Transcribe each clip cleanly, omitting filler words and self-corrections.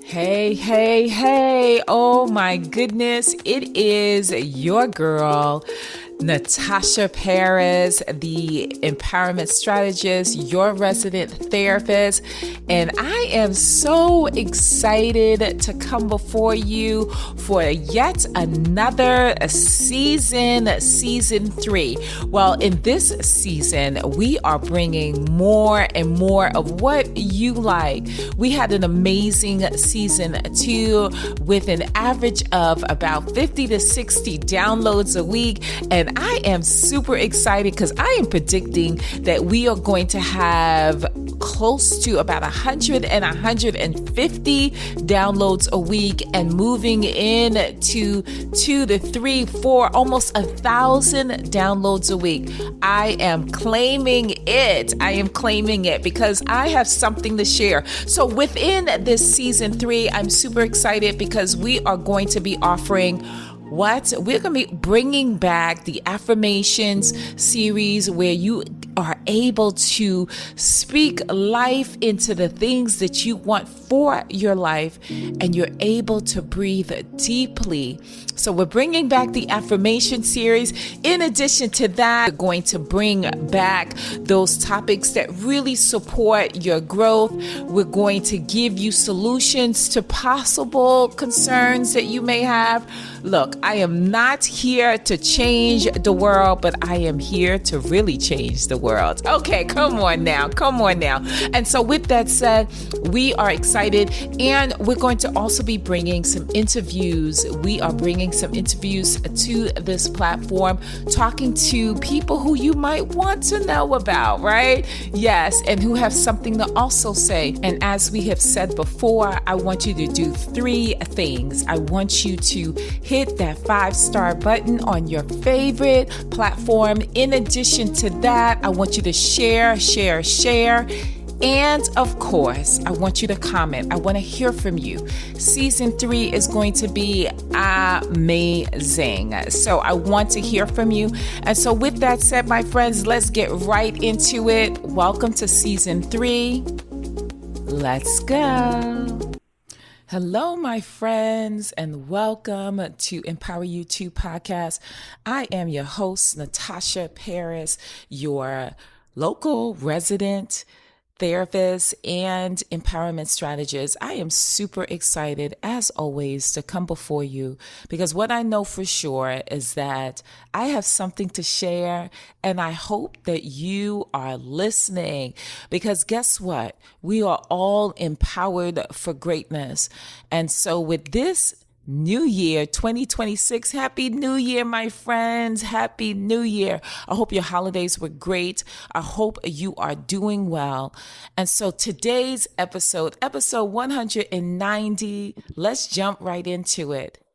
Hey, hey, hey. Oh my goodness. It is your girl, Natasha Paris, the empowerment strategist, your resident therapist. And I am so excited to come before you for yet another season 3. Well, in this season, we are bringing more and more of what you like. We had an amazing season 2 with an average of about 50 to 60 downloads a week. And I am super excited because I am predicting that we are going to have close to about 100 and 150 downloads a week and moving in to 2 to 3, 4, almost 1,000 downloads a week. I am claiming it. Because I have something to share. So within this season 3, I'm super excited because we are going to be offering we're going to be bringing back the affirmations series where you are able to speak life into the things that you want for your life and you're able to breathe deeply. So we're bringing back the affirmation series. In addition to that, we're going to bring back those topics that really support your growth. We're going to give you solutions to possible concerns that you may have. Look, I am not here to change the world, but I am here to really change the world. Okay, come on now. And so with that said, we are excited and we're going to also be bringing some interviews. We are bringing some interviews to this platform, talking to people who you might want to know about, right? Yes, and who have something to also say. And as we have said before, I want you to do 3 things. I want you to hit that 5-star button on your favorite platform. In addition to that, I want you to share. And of course, I want you to comment. I want to hear from you. Season 3 is going to be amazing. So I want to hear from you. And so with that said, my friends, let's get right into it. Welcome to season 3. Let's go. Hello, my friends, and welcome to Empower You 2 podcast. I am your host, Natasha Paris, your local resident therapist and empowerment strategist. I am super excited, as always, to come before you because what I know for sure is that I have something to share, and I hope that you are listening because guess what? We are all empowered for greatness. And so with this New Year 2026. Happy New Year, my friends. Happy New Year. I hope your holidays were great. I hope you are doing well. And so today's episode 190, let's jump right into it.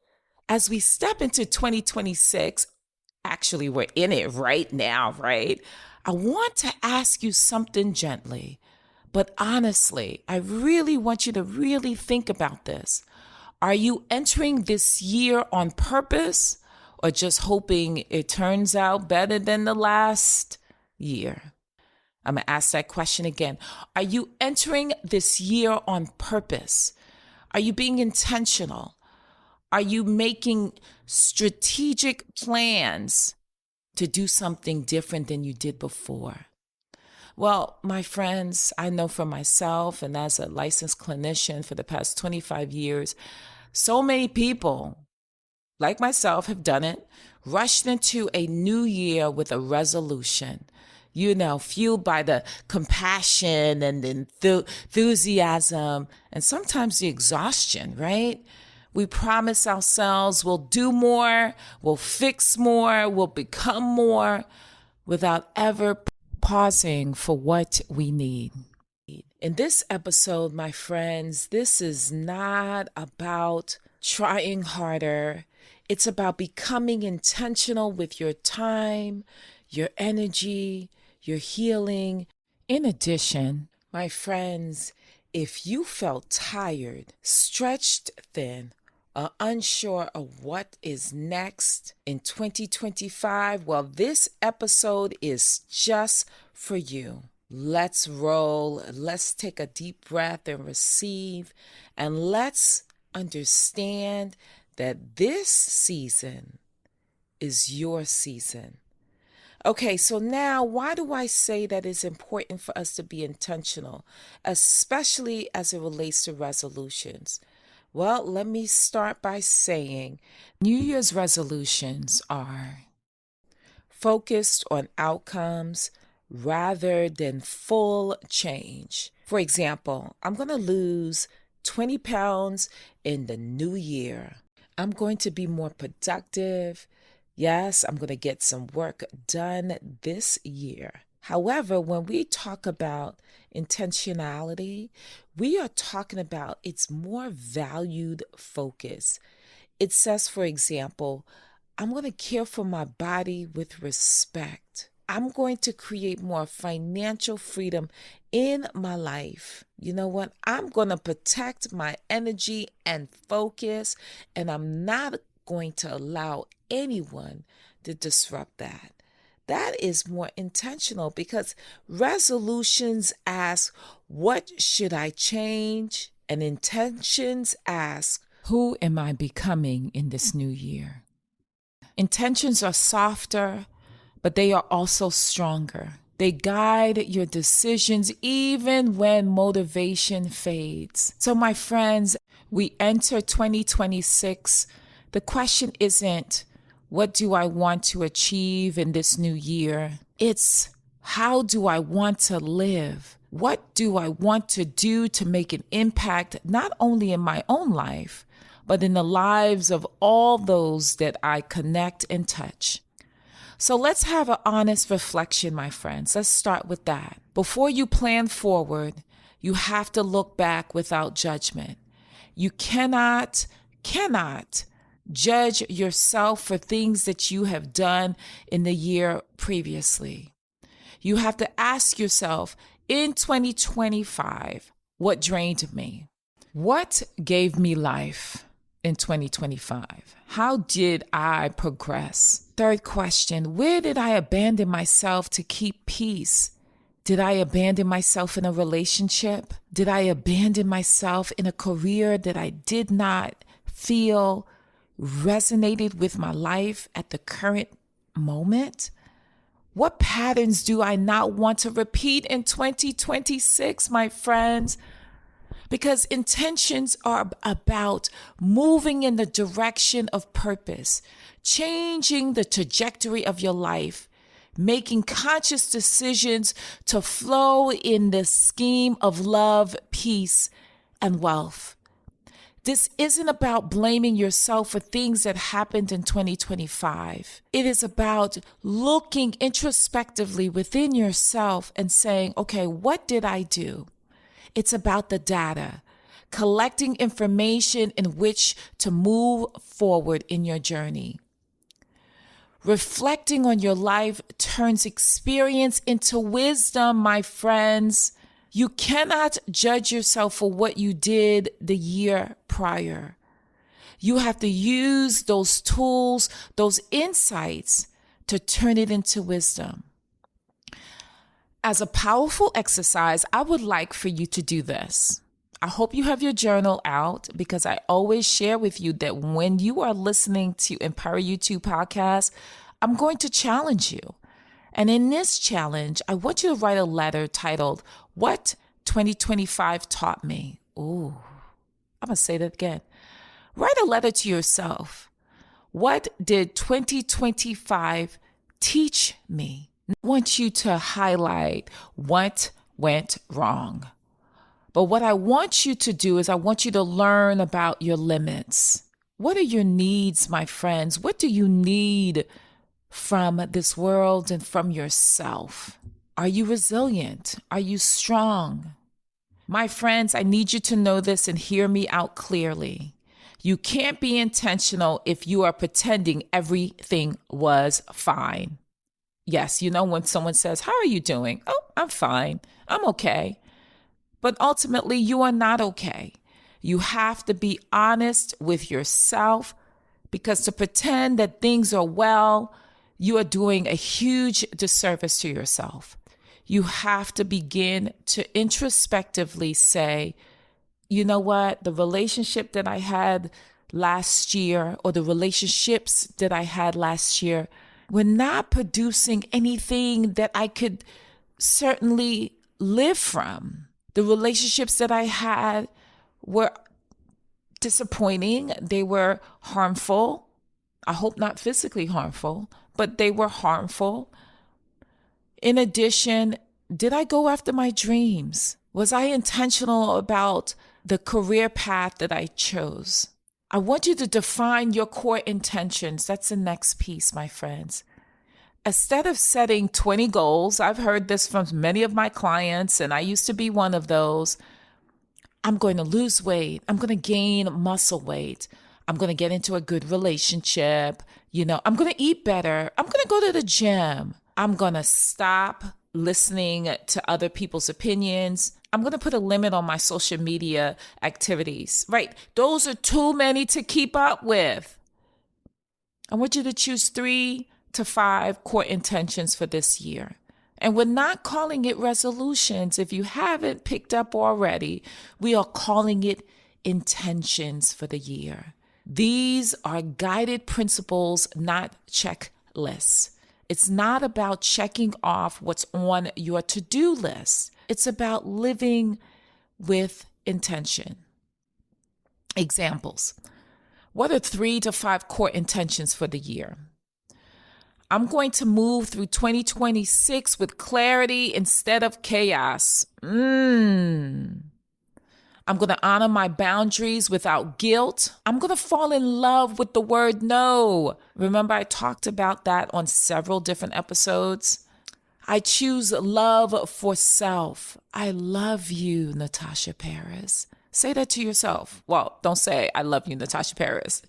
As we step into 2026, actually we're in it right now, right? I want to ask you something gently, but honestly, I really want you to really think about this. Are you entering this year on purpose or just hoping it turns out better than the last year? I'm going to ask that question again. Are you entering this year on purpose? Are you being intentional? Are you making strategic plans to do something different than you did before? Well, my friends, I know for myself and as a licensed clinician for the past 25 years, so many people, like myself, have done it, rushed into a new year with a resolution, fueled by the compassion and the enthusiasm and sometimes the exhaustion, right? We promise ourselves we'll do more, we'll fix more, we'll become more without ever pausing for what we need. In this episode, my friends, this is not about trying harder. It's about becoming intentional with your time, your energy, your healing. In addition, my friends, if you felt tired, stretched thin, or unsure of what is next in 2025, well, this episode is just for you. Let's roll. Let's take a deep breath and receive. And let's understand that this season is your season. Okay, so now why do I say that it's important for us to be intentional, especially as it relates to resolutions? Well, let me start by saying New Year's resolutions are focused on outcomes rather than full change. For example, I'm going to lose 20 pounds in the new year. I'm going to be more productive. Yes, I'm going to get some work done this year. However, when we talk about intentionality, we are talking about its more valued focus. It says, for example, I'm going to care for my body with respect. I'm going to create more financial freedom in my life. You know what? I'm going to protect my energy and focus, and I'm not going to allow anyone to disrupt that. That is more intentional because resolutions ask, what should I change? And intentions ask, who am I becoming in this new year? Intentions are softer, but they are also stronger. They guide your decisions even when motivation fades. So, my friends, we enter 2026. The question isn't, what do I want to achieve in this new year? It's, how do I want to live? What do I want to do to make an impact, not only in my own life, but in the lives of all those that I connect and touch? So let's have an honest reflection, my friends. Let's start with that. Before you plan forward, you have to look back without judgment. You cannot judge yourself for things that you have done in the year previously. You have to ask yourself, in 2025, what drained me? What gave me life in 2025? How did I progress? Third question, where did I abandon myself to keep peace? Did I abandon myself in a relationship? Did I abandon myself in a career that I did not feel resonated with my life at the current moment? What patterns do I not want to repeat in 2026, my friends? Because intentions are about moving in the direction of purpose, changing the trajectory of your life, making conscious decisions to flow in the scheme of love, peace, and wealth. This isn't about blaming yourself for things that happened in 2025. It is about looking introspectively within yourself and saying, okay, what did I do? It's about the data, collecting information in which to move forward in your journey. Reflecting on your life turns experience into wisdom, my friends. You cannot judge yourself for what you did the year prior. You have to use those tools, those insights, to turn it into wisdom. As a powerful exercise, I would like for you to do this. I hope you have your journal out, because I always share with you that when you are listening to Empower You 2 podcast, I'm going to challenge you. And in this challenge, I want you to write a letter titled, What 2025 Taught Me. Ooh, I'm going to say that again. Write a letter to yourself. What did 2025 teach me? I want you to highlight what went wrong. But what I want you to do is I want you to learn about your limits. What are your needs, my friends? What do you need from this world and from yourself? Are you resilient? Are you strong? My friends, I need you to know this and hear me out clearly. You can't be intentional if you are pretending everything was fine. Yes, you know, when someone says, how are you doing? Oh, I'm fine. I'm okay. But ultimately, you are not okay. You have to be honest with yourself, because to pretend that things are well, you are doing a huge disservice to yourself. You have to begin to introspectively say, you know what, the relationship that I had last year, or the relationships that I had last year, were not producing anything that I could certainly live from. The relationships that I had were disappointing. They were harmful. I hope not physically harmful, but they were harmful. In addition, did I go after my dreams? Was I intentional about the career path that I chose? I want you to define your core intentions. That's the next piece, my friends. Instead of setting 20 goals, I've heard this from many of my clients, and I used to be one of those. I'm going to lose weight. I'm going to gain muscle weight. I'm going to get into a good relationship. I'm going to eat better. I'm going to go to the gym. I'm going to stop listening to other people's opinions. I'm going to put a limit on my social media activities, right? Those are too many to keep up with. I want you to choose 3 to 5 core intentions for this year. And we're not calling it resolutions. If you haven't picked up already, we are calling it intentions for the year. These are guided principles, not checklists. It's not about checking off what's on your to-do list. It's about living with intention. Examples. What are 3 to 5 core intentions for the year? I'm going to move through 2026 with clarity instead of chaos. I'm going to honor my boundaries without guilt. I'm going to fall in love with the word no. Remember, I talked about that on several different episodes. I choose love for self. I love you, Natasha Paris. Say that to yourself. Well, don't say, I love you, Natasha Paris,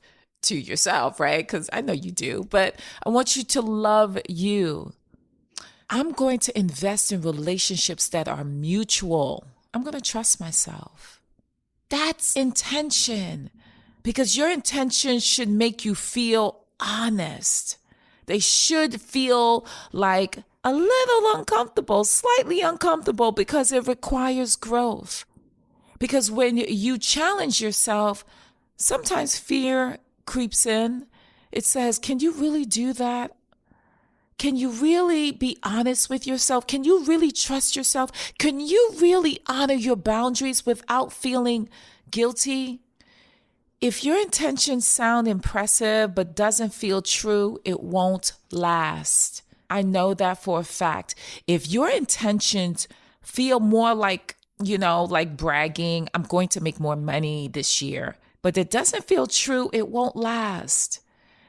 to yourself, right? Because I know you do, but I want you to love you. I'm going to invest in relationships that are mutual. I'm going to trust myself. That's intention, because your intention should make you feel honest. They should feel like a little uncomfortable, slightly uncomfortable, because it requires growth. Because when you challenge yourself, sometimes fear creeps in. It says, can you really do that? Can you really be honest with yourself? Can you really trust yourself? Can you really honor your boundaries without feeling guilty? If your intentions sound impressive but doesn't feel true, it won't last. I know that for a fact. If your intentions feel more like, like bragging, I'm going to make more money this year, but it doesn't feel true, it won't last.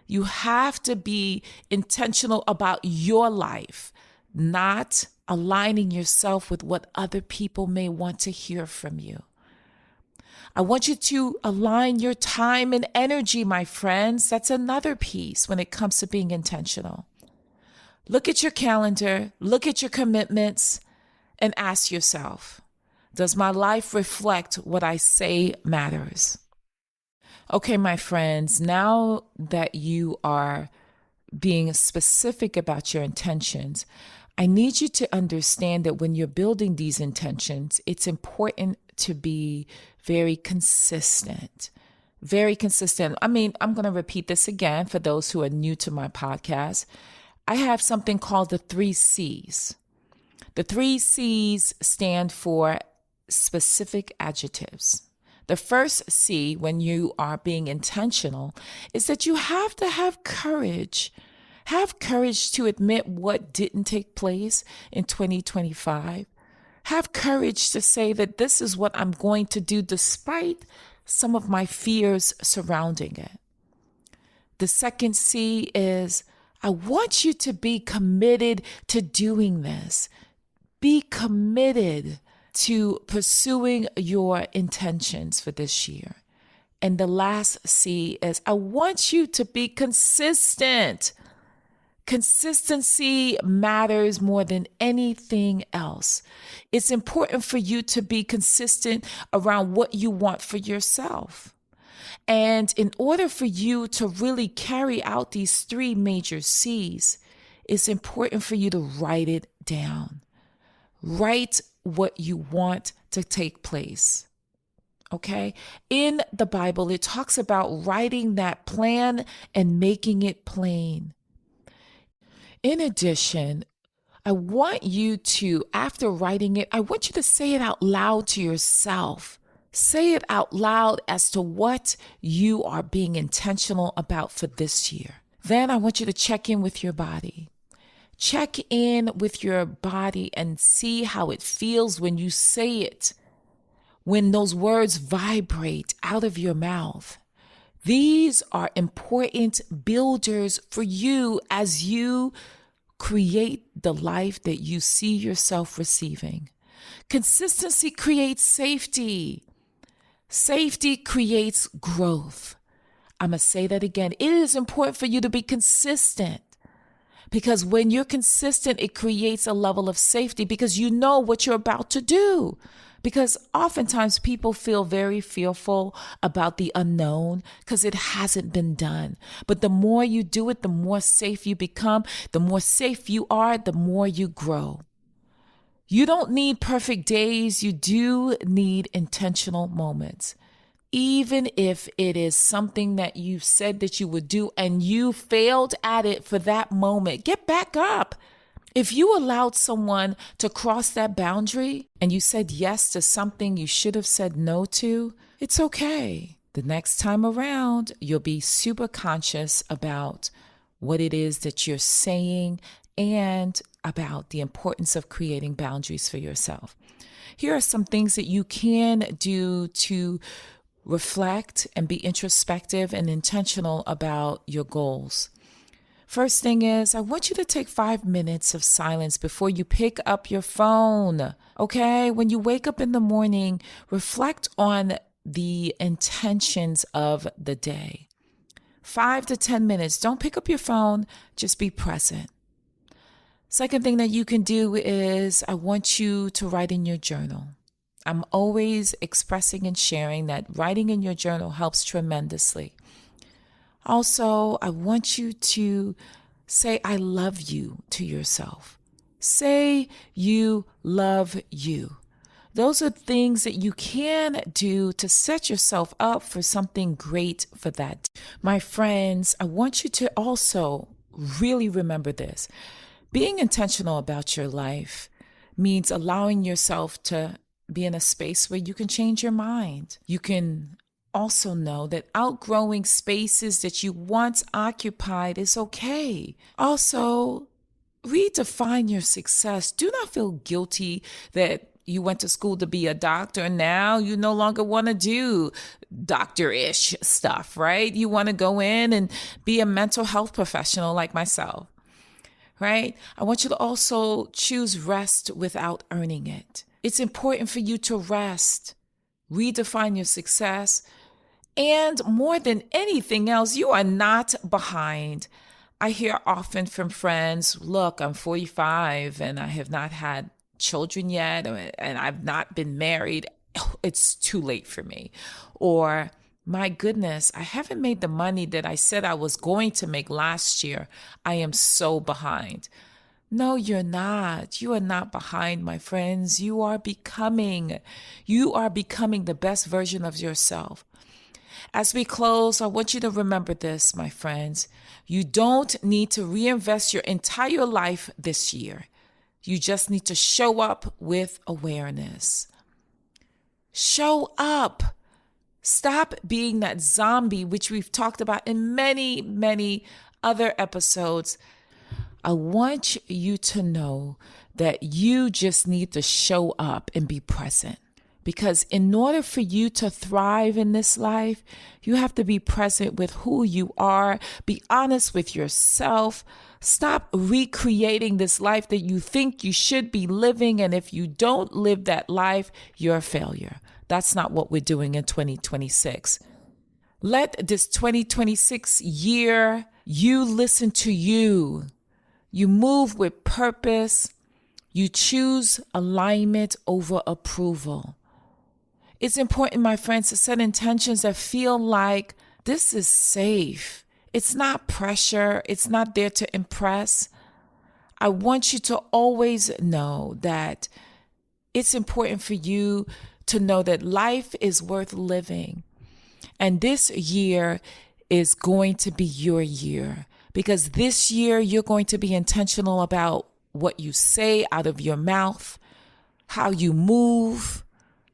You have to be intentional about your life, not aligning yourself with what other people may want to hear from you. I want you to align your time and energy, my friends. That's another piece when it comes to being intentional. Look at your calendar, look at your commitments, and ask yourself, does my life reflect what I say matters? Okay, my friends, now that you are being specific about your intentions, I need you to understand that when you're building these intentions, it's important to be very consistent. Very consistent. I'm going to repeat this again for those who are new to my podcast. I have something called the 3 C's. The 3 C's stand for specific adjectives. The first C, when you are being intentional, is that you have to have courage. Have courage to admit what didn't take place in 2025. Have courage to say that this is what I'm going to do despite some of my fears surrounding it. The second C is, I want you to be committed to doing this. Be committed to pursuing your intentions for this year. And the last C is, I want you to be consistent. Consistency matters more than anything else. It's important for you to be consistent around what you want for yourself. And in order for you to really carry out these 3 major C's, it's important for you to write it down. Write what you want to take place. Okay? In the Bible, it talks about writing that plan and making it plain. In addition, I want you to, after writing it, I want you to say it out loud to yourself. Say it out loud as to what you are being intentional about for this year. Then I want you to check in with your body. Check in with your body and see how it feels when you say it, when those words vibrate out of your mouth. These are important builders for you as you create the life that you see yourself receiving. Consistency creates safety. Safety creates growth. I'm going to say that again. It is important for you to be consistent, because when you're consistent, it creates a level of safety because you know what you're about to do. Because oftentimes people feel very fearful about the unknown because it hasn't been done. But the more you do it, the more safe you become. The more safe you are, the more you grow. You don't need perfect days. You do need intentional moments. Even if it is something that you said that you would do and you failed at it for that moment, get back up. If you allowed someone to cross that boundary and you said yes to something you should have said no to, it's okay. The next time around, you'll be super conscious about what it is that you're saying and about the importance of creating boundaries for yourself. Here are some things that you can do to reflect and be introspective and intentional about your goals. First thing is, I want you to take 5 minutes of silence before you pick up your phone. Okay? When you wake up in the morning, reflect on the intentions of the day. 5 to 10 minutes. Don't pick up your phone. Just be present. Second thing that you can do is I want you to write in your journal. I'm always expressing and sharing that writing in your journal helps tremendously. Also, I want you to say, I love you to yourself. Say you love you. Those are things that you can do to set yourself up for something great for that. My friends, I want you to also really remember this. Being intentional about your life means allowing yourself to be in a space where you can change your mind. You can also know that outgrowing spaces that you once occupied is okay. Also, redefine your success. Do not feel guilty that you went to school to be a doctor and now you no longer want to do doctor-ish stuff, right? You want to go in and be a mental health professional like myself, right? I want you to also choose rest without earning it. It's important for you to rest, redefine your success, and more than anything else, you are not behind. I hear often from friends, look, I'm 45 and I have not had children yet, and I've not been married. It's too late for me. Or, my goodness, I haven't made the money that I said I was going to make last year. I am so behind. No, you're not. You are not behind, my friends. You are becoming the best version of yourself. As we close, I want you to remember this, my friends. You don't need to reinvest your entire life this year. You just need to show up with awareness. Show up. Stop being that zombie, which we've talked about in many, many other episodes. I want you to know that you just need to show up and be present. Because in order for you to thrive in this life, you have to be present with who you are. Be honest with yourself. Stop recreating this life that you think you should be living. And if you don't live that life, you're a failure. That's not what we're doing in 2026. Let this 2026 year, you listen to you. You move with purpose. You choose alignment over approval. It's important, my friends, to set intentions that feel like this is safe. It's not pressure. It's not there to impress. I want you to always know that it's important for you to know that life is worth living. And this year is going to be your year, because this year you're going to be intentional about what you say out of your mouth, how you move,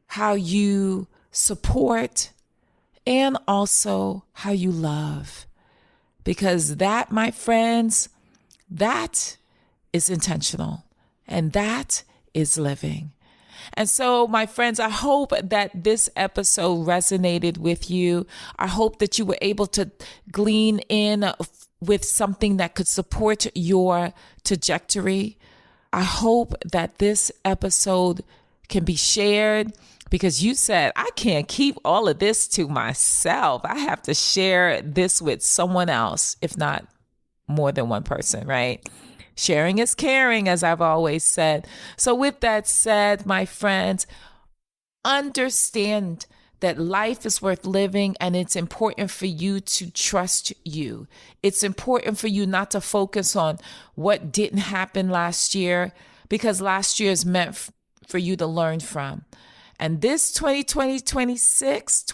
how you support, and also how you love. Because that, my friends, that is intentional, and that is living. And so, my friends, I hope that this episode resonated with you. I hope that you were able to glean in with something that could support your trajectory. I hope that this episode can be shared, because you said, I can't keep all of this to myself. I have to share this with someone else, if not more than one person, right? Sharing is caring, as I've always said. So with that said, my friends, understand that life is worth living, and it's important for you to trust you. It's important for you not to focus on what didn't happen last year, because last year is meant for you to learn from. And this 2026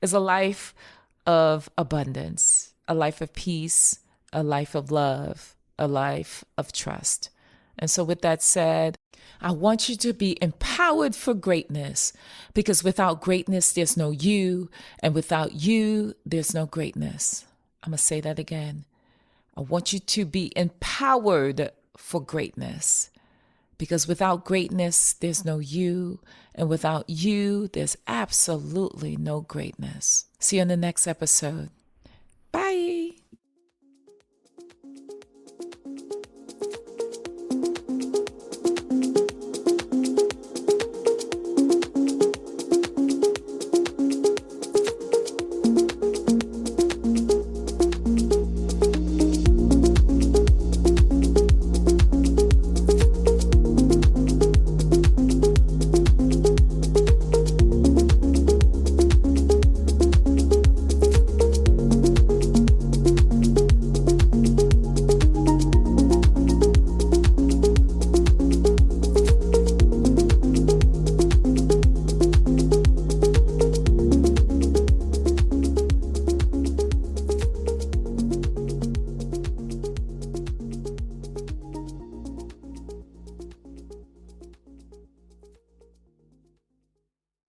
is a life of abundance, a life of peace, a life of love, a life of trust. And so with that said, I want you to be empowered for greatness, because without greatness, there's no you. And without you, there's no greatness. I'm going to say that again. I want you to be empowered for greatness, because without greatness, there's no you. And without you, there's absolutely no greatness. See you in the next episode.